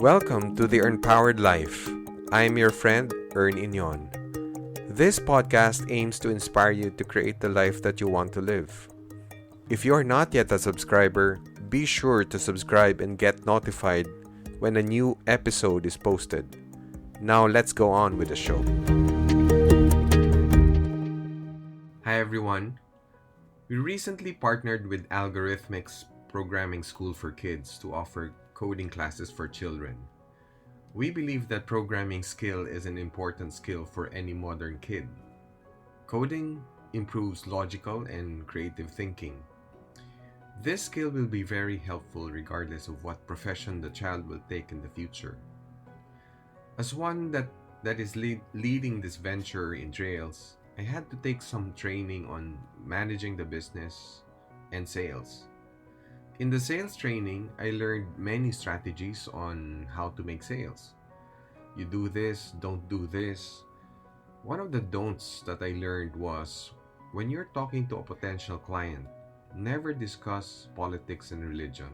Welcome to the Empowered Life. I am your friend, Leni In. This podcast aims to inspire you to create the life that you want to live. If you are not yet a subscriber, be sure to subscribe and get notified when a new episode is posted. Now let's go on with the show. Hi everyone. We recently partnered with Algorithmics Programming School for Kids to offer coding classes for children. We believe that programming skill is an important skill for any modern kid. Coding improves logical and creative thinking. This skill will be very helpful regardless of what profession the child will take in the future. As one that is leading this venture in trails, I had to take some training on managing the business and sales. In the sales training, I learned many strategies on how to make sales. You do this, don't do this. One of the don'ts that I learned was when you're talking to a potential client, never discuss politics and religion.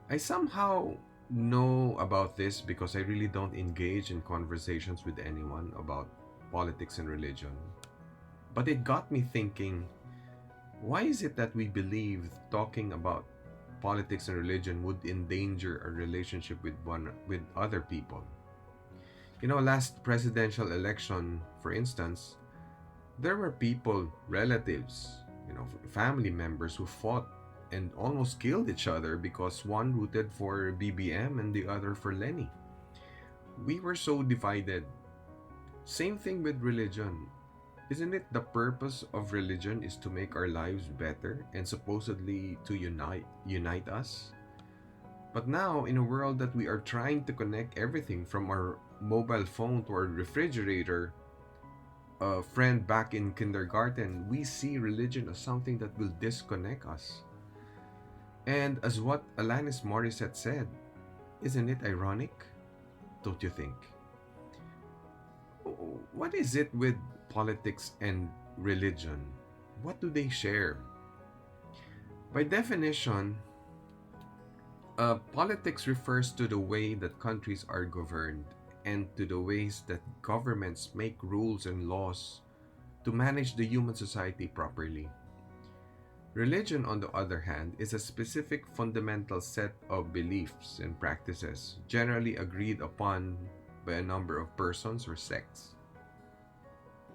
I somehow know about this because I really don't engage in conversations with anyone about politics and religion. But it got me thinking, why is it that we believe talking about politics and religion would endanger our relationship with other people? Last presidential election, for instance, there were people, relatives, family members who fought and almost killed each other because one rooted for BBM and the other for Leni. We were so divided. Same thing with religion. Isn't it the purpose of religion is to make our lives better and supposedly to unite us? But now, in a world that we are trying to connect everything from our mobile phone to our refrigerator, a friend back in kindergarten, we see religion as something that will disconnect us. And as what Alanis Morissette said, isn't it ironic? Don't you think? What is it with politics and religion? What do they share? By definition, politics refers to the way that countries are governed and to the ways that governments make rules and laws to manage the human society properly. Religion, on the other hand, is a specific fundamental set of beliefs and practices generally agreed upon by a number of persons or sects.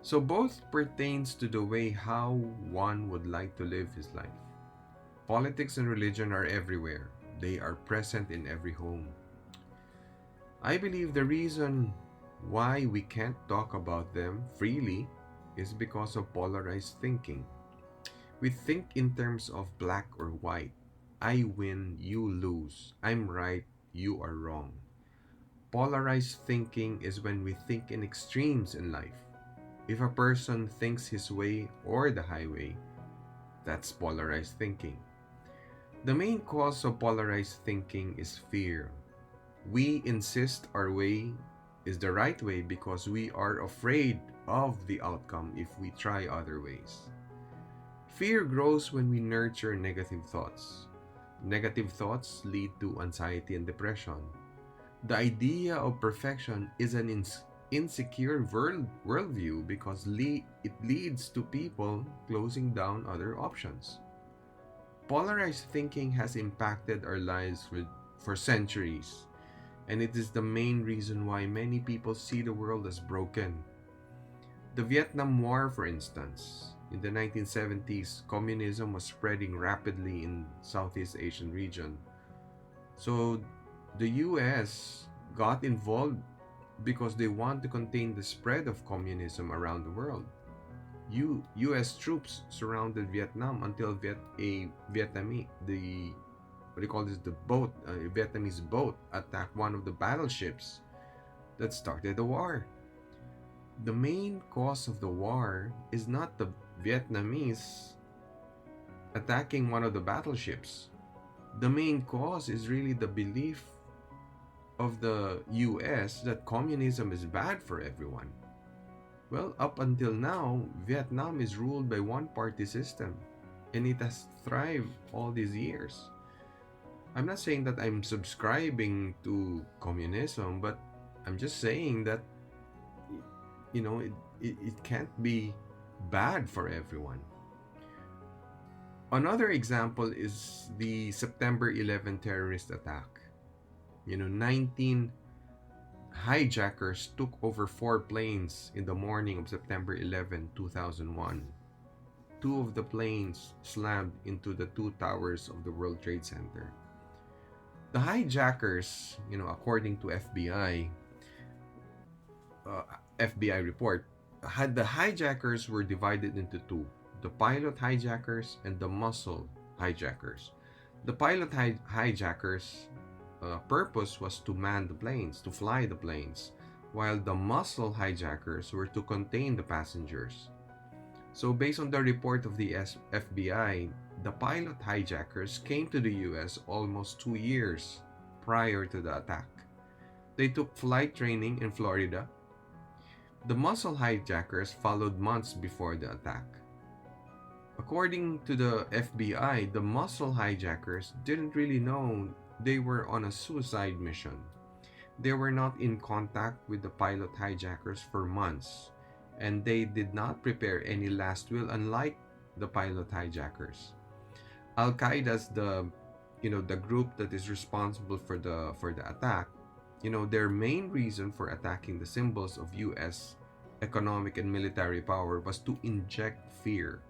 So both pertains to the way how one would like to live his life. Politics and religion are everywhere. They are present in every home. I believe the reason why we can't talk about them freely is because of polarized thinking. We think in terms of black or white. I win, you lose. I'm right, you are wrong. Polarized thinking is when we think in extremes in life. If a person thinks his way or the highway, that's polarized thinking. The main cause of polarized thinking is fear. We insist our way is the right way because we are afraid of the outcome if we try other ways. Fear grows when we nurture negative thoughts. Negative thoughts lead to anxiety and depression. The idea of perfection is an insecure worldview because it leads to people closing down other options. Polarized thinking has impacted our lives for centuries, and it is the main reason why many people see the world as broken. The Vietnam War, for instance, in the 1970s, communism was spreading rapidly in Southeast Asian region. So the US got involved because they want to contain the spread of communism around the world. US troops surrounded Vietnam until a Vietnamese boat attacked one of the battleships that started the war. The main cause of the war is not the Vietnamese attacking one of the battleships. The main cause is really the belief of the US that communism is bad for everyone. Well, up until now, Vietnam is ruled by one-party system, and it has thrived all these years. I'm not saying that I'm subscribing to communism, but I'm just saying that, it can't be bad for everyone. Another example is the September 11 terrorist attack. 19 hijackers took over four planes in the morning of September 11, 2001. Two of the planes slammed into the two towers of the World Trade Center. The hijackers, according to uh, FBI report, had the hijackers were divided into two: the pilot hijackers and the muscle hijackers. The pilot hijackers' purpose was to man the planes, to fly the planes, while the muscle hijackers were to contain the passengers. So, based on the report of the FBI, the pilot hijackers came to the US almost 2 years prior to the attack. They took flight training in Florida. The muscle hijackers followed months before the attack. According to the FBI, the muscle hijackers didn't really know they were on a suicide mission. They were not in contact with the pilot hijackers for months, and they did not prepare any last will, unlike the pilot hijackers. Al Qaeda's the group that is responsible for the attack. Their main reason for attacking the symbols of US economic and military power was to inject fear,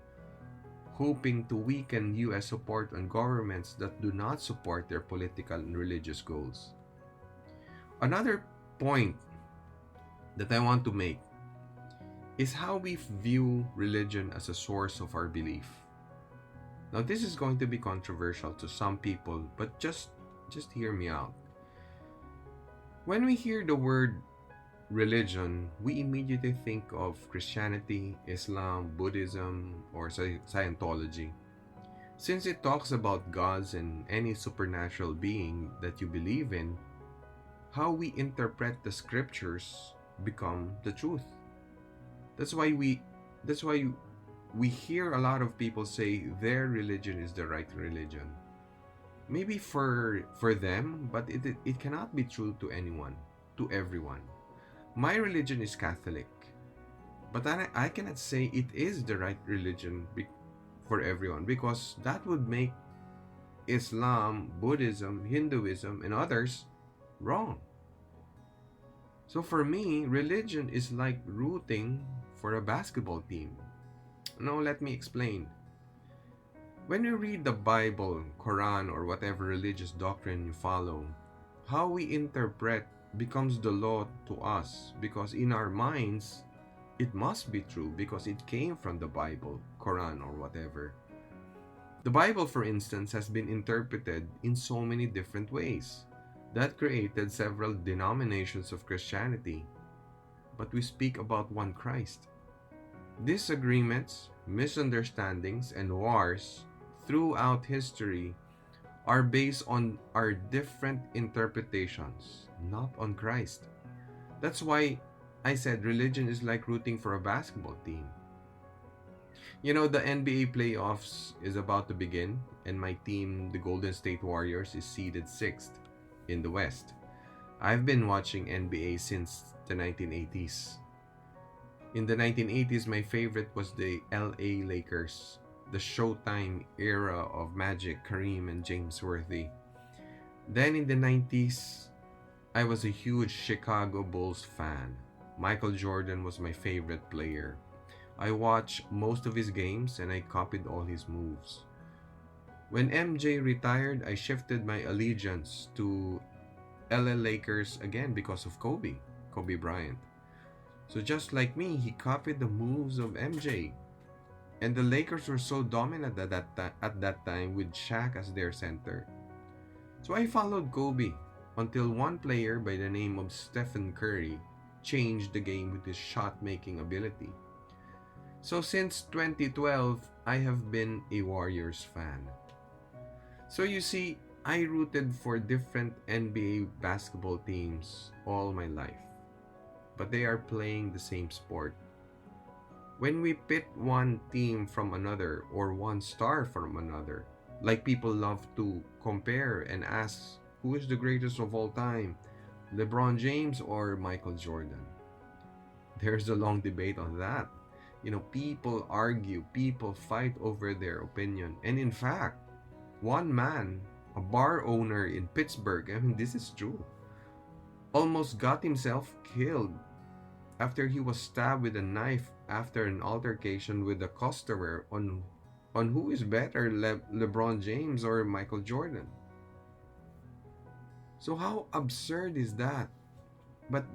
hoping to weaken US support on governments that do not support their political and religious goals. Another point that I want to make is how we view religion as a source of our belief. Now, this is going to be controversial to some people, but just hear me out. When we hear the word religion, we immediately think of Christianity, Islam, Buddhism, or Scientology. Since it talks about gods and any supernatural being that you believe in, how we interpret the scriptures become the truth. That's why we hear a lot of people say their religion is the right religion. Maybe for them, but it cannot be true to anyone, to everyone. My religion is Catholic, but I cannot say it is the right religion for everyone, because that would make Islam, Buddhism, Hinduism, and others wrong. So for me, religion is like rooting for a basketball team. Now let me explain. When you read the Bible, Quran, or whatever religious doctrine you follow, how we interpret becomes the law to us, because in our minds, it must be true because it came from the Bible, Quran, or whatever. The Bible, for instance, has been interpreted in so many different ways that created several denominations of Christianity. But we speak about one Christ. Disagreements, misunderstandings, and wars throughout history are based on our different interpretations, not on Christ. That's why I said religion is like rooting for a basketball team. The NBA playoffs is about to begin, and my team, the Golden State Warriors, is seeded 6th in the West. I've been watching NBA since the 1980s. In the 1980s, my favorite was the LA Lakers, the Showtime era of Magic, Kareem, and James Worthy. Then in the 90s, I was a huge Chicago Bulls fan. Michael Jordan was my favorite player. I watched most of his games and I copied all his moves. When MJ retired, I shifted my allegiance to LA Lakers again because of Kobe Bryant. So just like me, he copied the moves of MJ. And the Lakers were so dominant at that time with Shaq as their center. So I followed Kobe until one player by the name of Stephen Curry changed the game with his shot-making ability. So since 2012, I have been a Warriors fan. So you see, I rooted for different NBA basketball teams all my life, but they are playing the same sport. When we pit one team from another or one star from another, Like people love to compare and ask who is the greatest of all time, LeBron James or Michael Jordan. There's a long debate on that. People argue, people fight over their opinion. And in fact, one man, a bar owner in Pittsburgh, I mean, this is true, almost got himself killed after he was stabbed with a knife after an altercation with a customer on who is better, LeBron James or Michael Jordan. So how absurd is that? But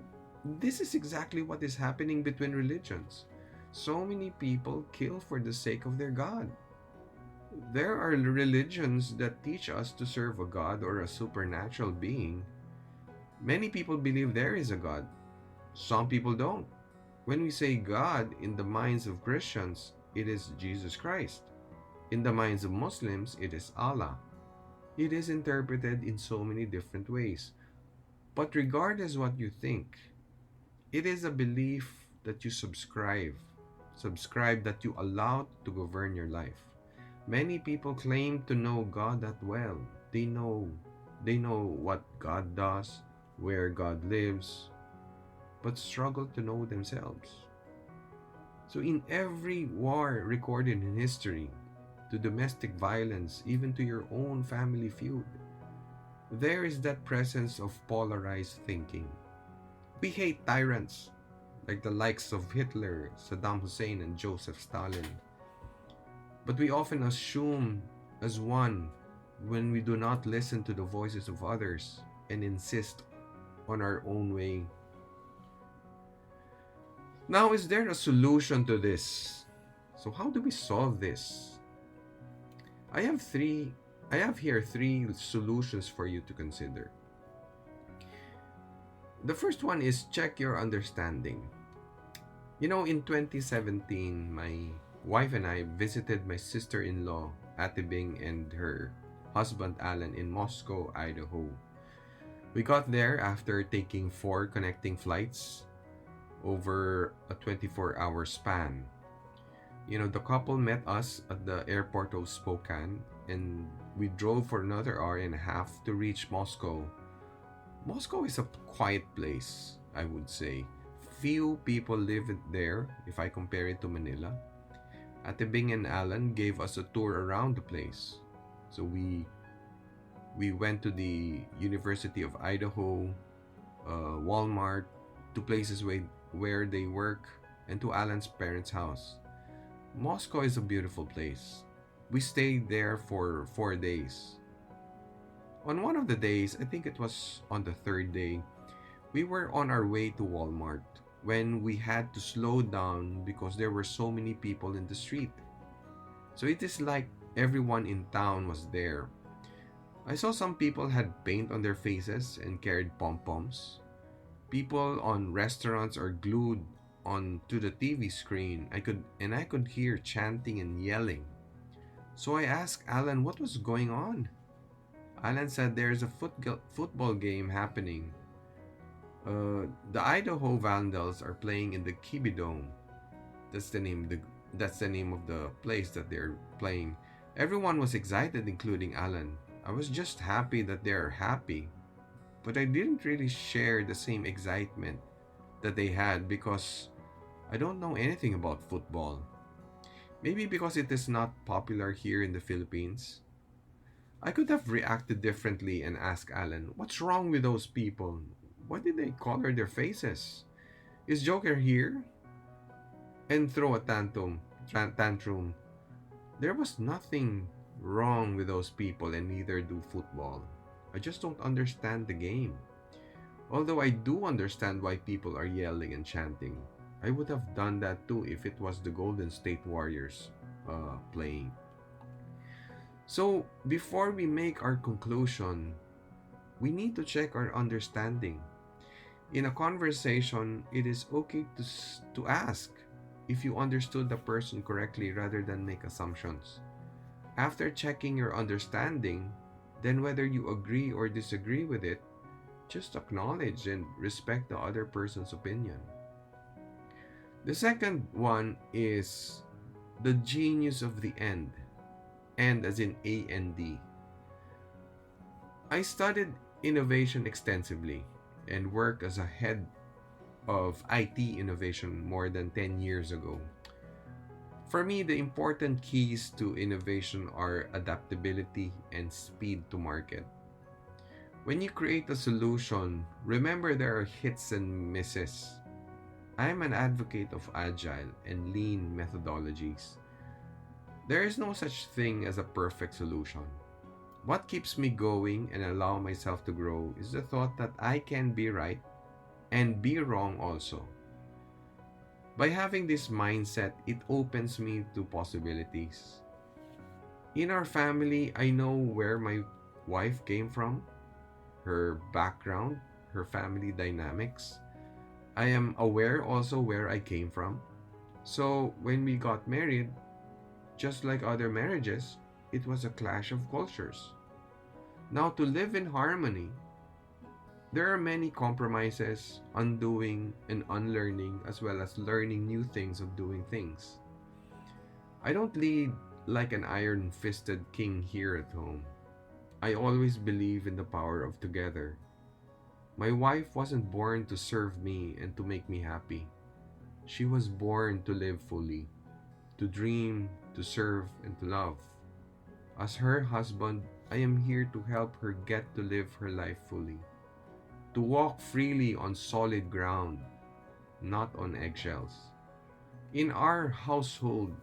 this is exactly what is happening between religions. So many people kill for the sake of their God. There are religions that teach us to serve a God or a supernatural being. Many people believe there is a God. Some people don't. When we say God, in the minds of Christians, it is Jesus Christ. In the minds of Muslims, it is Allah. It is interpreted in so many different ways. But regardless what you think, it is a belief that you subscribe that you allow to govern your life. Many people claim to know God that well. They know what God does, where God lives, but struggle to know themselves. So in every war recorded in history, to domestic violence, even to your own family feud, there is that presence of polarized thinking. We hate tyrants like the likes of Hitler, Saddam Hussein, and Joseph Stalin. But we often assume as one when we do not listen to the voices of others and insist on our own way. Now, is there a solution to this? So how do we solve this? I have here three solutions for you to consider. The first one is check your understanding. In 2017, my wife and I visited my sister-in-law, Ate Bing, and her husband, Alan, in Moscow, Idaho. We got there after taking 4 connecting flights over a 24-hour span. The couple met us at the airport of Spokane, and we drove for another hour and a half to reach Moscow. Moscow is a quiet place, I would say. Few people live there if I compare it to Manila. Ate Bing and Alan gave us a tour around the place. So we went to the University of Idaho, Walmart, to places where they work, and to Alan's parents' house. Moscow is a beautiful place. We stayed there for 4 days. On one of the days, I think it was on the third day, we were on our way to Walmart when we had to slow down because there were so many people in the street. So it is like everyone in town was there. I saw some people had paint on their faces and carried pom-poms. People on restaurants are glued onto the TV screen. I could hear chanting and yelling. So I asked Alan what was going on. Alan said there's a football game happening. The Idaho Vandals are playing in the Kibi Dome. That's the name. That's the name of the place that they're playing. Everyone was excited, including Alan. I was just happy that they're happy, but I didn't really share the same excitement that they had because I don't know anything about football. Maybe because it is not popular here in the Philippines. I could have reacted differently and asked Alan, what's wrong with those people? Why did they color their faces? Is Joker here? And throw a tantrum. There was nothing wrong with those people, and neither do football. I just don't understand the game. Although I do understand why people are yelling and chanting. I would have done that too if it was the Golden State Warriors playing. So before we make our conclusion, we need to check our understanding. In a conversation, it is okay to ask if you understood the person correctly rather than make assumptions. After checking your understanding, then whether you agree or disagree with it, just acknowledge and respect the other person's opinion. The second one is the genius of the end. and as in AND. I studied innovation extensively and worked as a head of IT innovation more than 10 years ago. For me, the important keys to innovation are adaptability and speed to market. When you create a solution, remember there are hits and misses. I am an advocate of agile and lean methodologies. There is no such thing as a perfect solution. What keeps me going and allow myself to grow is the thought that I can be right and be wrong also. By having this mindset, it opens me to possibilities. In our family, I know where my wife came from, her background, her family dynamics. I am aware also where I came from. So when we got married, just like other marriages, it was a clash of cultures. Now, to live in harmony, there are many compromises, undoing and unlearning, as well as learning new things of doing things. I don't lead like an iron fisted king here at home. I always believe in the power of together. My wife wasn't born to serve me and to make me happy. She was born to live fully, to dream, to serve, and to love. As her husband, I am here to help her get to live her life fully, to walk freely on solid ground, not on eggshells. In our household,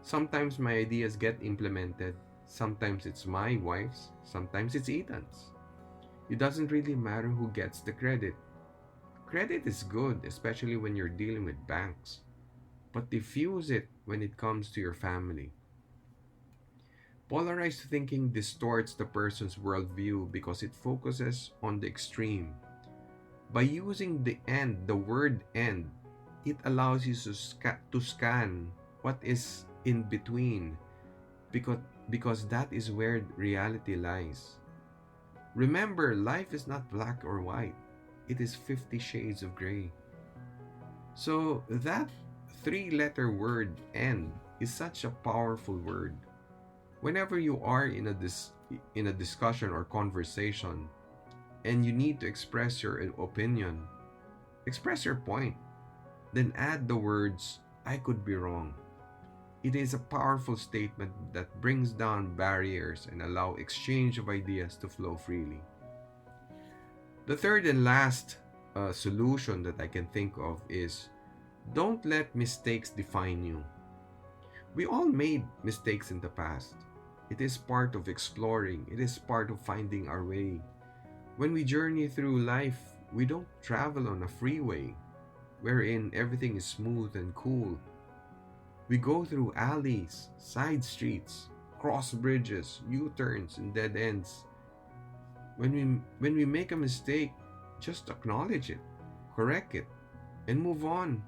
sometimes my ideas get implemented, sometimes it's my wife's, sometimes it's Ethan's. It doesn't really matter who gets the credit. Credit is good, especially when you're dealing with banks, but diffuse it when it comes to your family. Polarized thinking distorts the person's worldview because it focuses on the extreme. By using the word end, it allows you to scan what is in between because, because that is where reality lies. Remember, life is not black or white. It is 50 shades of gray. So that three-letter word end is such a powerful word. Whenever you are in a discussion or conversation and you need to express your opinion, express your point, then add the words I could be wrong. It is a powerful statement that brings down barriers and allow exchange of ideas to flow freely. The third and last solution that I can think of is don't let mistakes define you. We all made mistakes in the past. It is part of exploring, it is part of finding our way. When we journey through life, we don't travel on a freeway wherein everything is smooth and cool. We go through alleys, side streets, cross bridges, U-turns, and dead ends. When we make a mistake, just acknowledge it, correct it, and move on.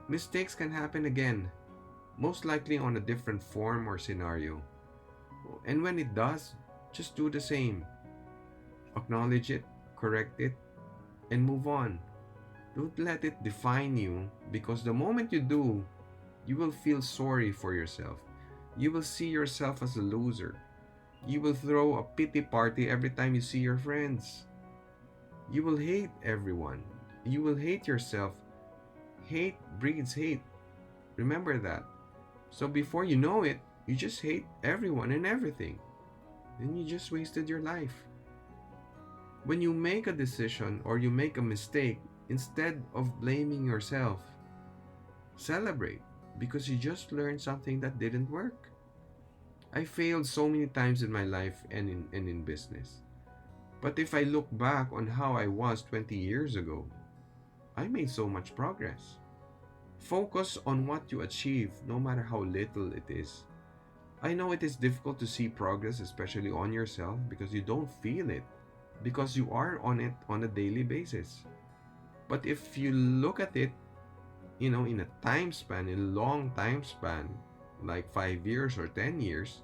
Mistakes can happen again, most likely on a different form or scenario. And when it does, just do the same. Acknowledge it, correct it, and move on. Don't let it define you because the moment you do, you will feel sorry for yourself. You will see yourself as a loser. You will throw a pity party every time you see your friends. You will hate everyone. You will hate yourself. Hate breeds hate. Remember that. So before you know it, you just hate everyone and everything. And you just wasted your life. When you make a decision or you make a mistake, instead of blaming yourself, celebrate because you just learned something that didn't work. I failed so many times in my life and in business. But if I look back on how I was 20 years ago, I made so much progress. Focus on what you achieve, no matter how little it is. I know it is difficult to see progress, especially on yourself, because you don't feel it, because you are on it on a daily basis. But if you look at it, in a time span, in a long time span, like 5 years or 10 years,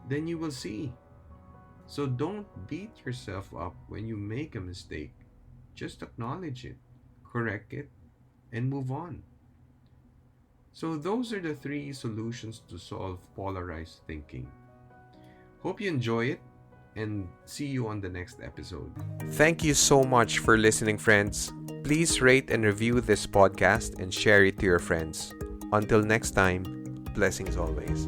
then you will see. So don't beat yourself up when you make a mistake. Just acknowledge it, correct it, and move on. So, those are the three solutions to solve polarized thinking. Hope you enjoy it and see you on the next episode. Thank you so much for listening, friends. Please rate and review this podcast and share it to your friends. Until next time, blessings always.